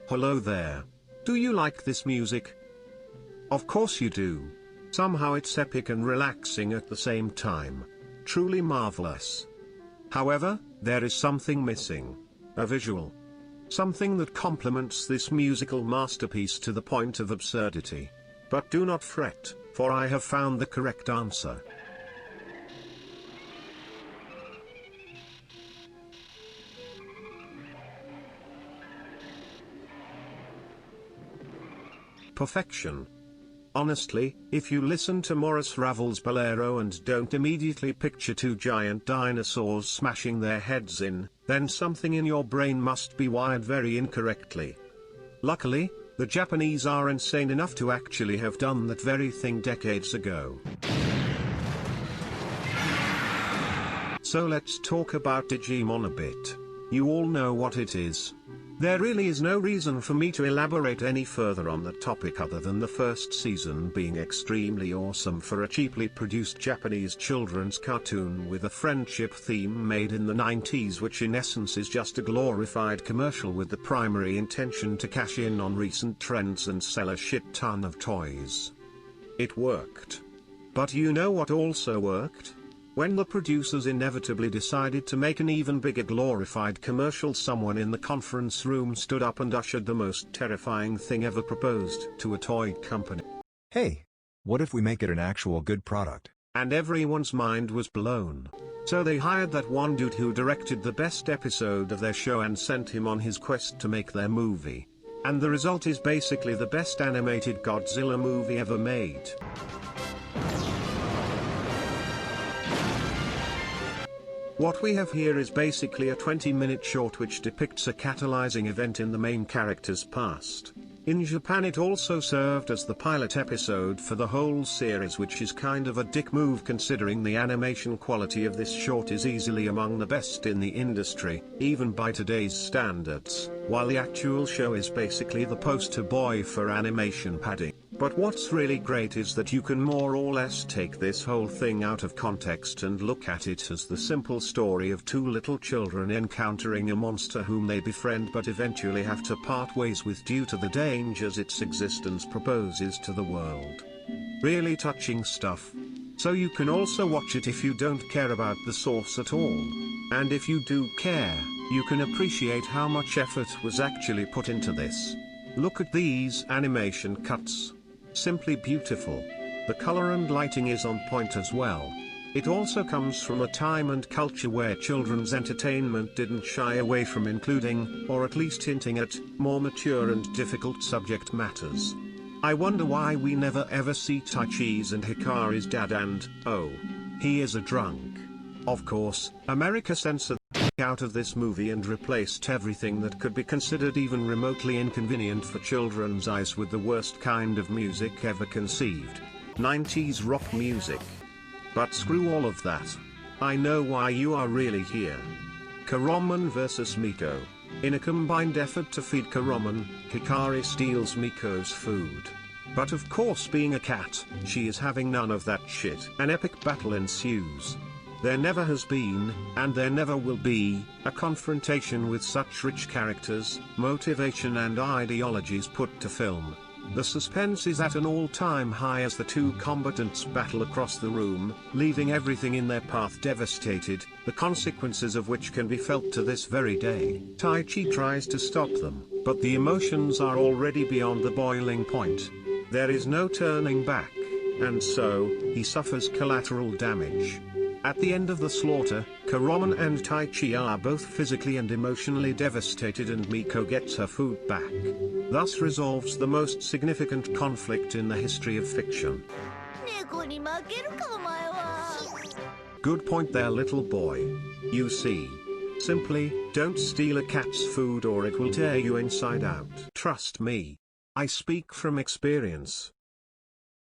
Hello there. Do you like this music? Of course you do. Somehow it's epic and relaxing at the same time. Truly marvelous. However, there is something missing. A visual. Something that complements this musical masterpiece to the point of absurdity. But do not fret, for I have found the correct answer. Perfection. Honestly, if you listen to Maurice Ravel's Bolero and don't immediately picture two giant dinosaurs smashing their heads in, then something in your brain must be wired very incorrectly. Luckily, the Japanese are insane enough to actually have done that very thing decades ago. So let's talk about Digimon a bit. You all know what it is. There really is no reason for me to elaborate any further on the topic other than the first season being extremely awesome for a cheaply produced Japanese children's cartoon with a friendship theme made in the 90s, which in essence is just a glorified commercial with the primary intention to cash in on recent trends and sell a shit ton of toys. It worked. But you know what also worked? When the producers inevitably decided to make an even bigger glorified commercial, someone in the conference room stood up and ushered the most terrifying thing ever proposed to a toy company. Hey, what if we make it an actual good product? And everyone's mind was blown. So they hired that one dude who directed the best episode of their show and sent him on his quest to make their movie. And the result is basically the best animated Godzilla movie ever made. What we have here is basically a 20-minute short which depicts a catalyzing event in the main character's past. In Japan it also served as the pilot episode for the whole series, which is kind of a dick move considering the animation quality of this short is easily among the best in the industry, even by today's standards, while the actual show is basically the poster boy for animation padding. But what's really great is that you can more or less take this whole thing out of context and look at it as the simple story of two little children encountering a monster whom they befriend but eventually have to part ways with due to the dangers its existence proposes to the world. Really touching stuff. So you can also watch it if you don't care about the source at all. And if you do care, you can appreciate how much effort was actually put into this. Look at these animation cuts. Simply beautiful. The color and lighting is on point as well. It also comes from a time and culture where children's entertainment didn't shy away from including, or at least hinting at, more mature and difficult subject matters. I wonder why we never ever see Taichi's and Hikari's dad and, oh, he is a drunk. Of course, America censored out of this movie and replaced everything that could be considered even remotely inconvenient for children's eyes with the worst kind of music ever conceived. 90s rock music. But screw all of that. I know why you are really here. Karomon vs Miko. In a combined effort to feed Karomon, Hikari steals Miko's food. But of course, being a cat, she is having none of that shit. An epic battle ensues. There never has been, and there never will be, a confrontation with such rich characters, motivation and ideologies put to film. The suspense is at an all-time high as the two combatants battle across the room, leaving everything in their path devastated, the consequences of which can be felt to this very day. Taichi tries to stop them, but the emotions are already beyond the boiling point. There is no turning back, and so, he suffers collateral damage. At the end of the slaughter, Karomon and Taichi are both physically and emotionally devastated, and Miko gets her food back. Thus resolves the most significant conflict in the history of fiction. Good point there, little boy. You see. Simply, don't steal a cat's food or it will tear you inside out. Trust me. I speak from experience.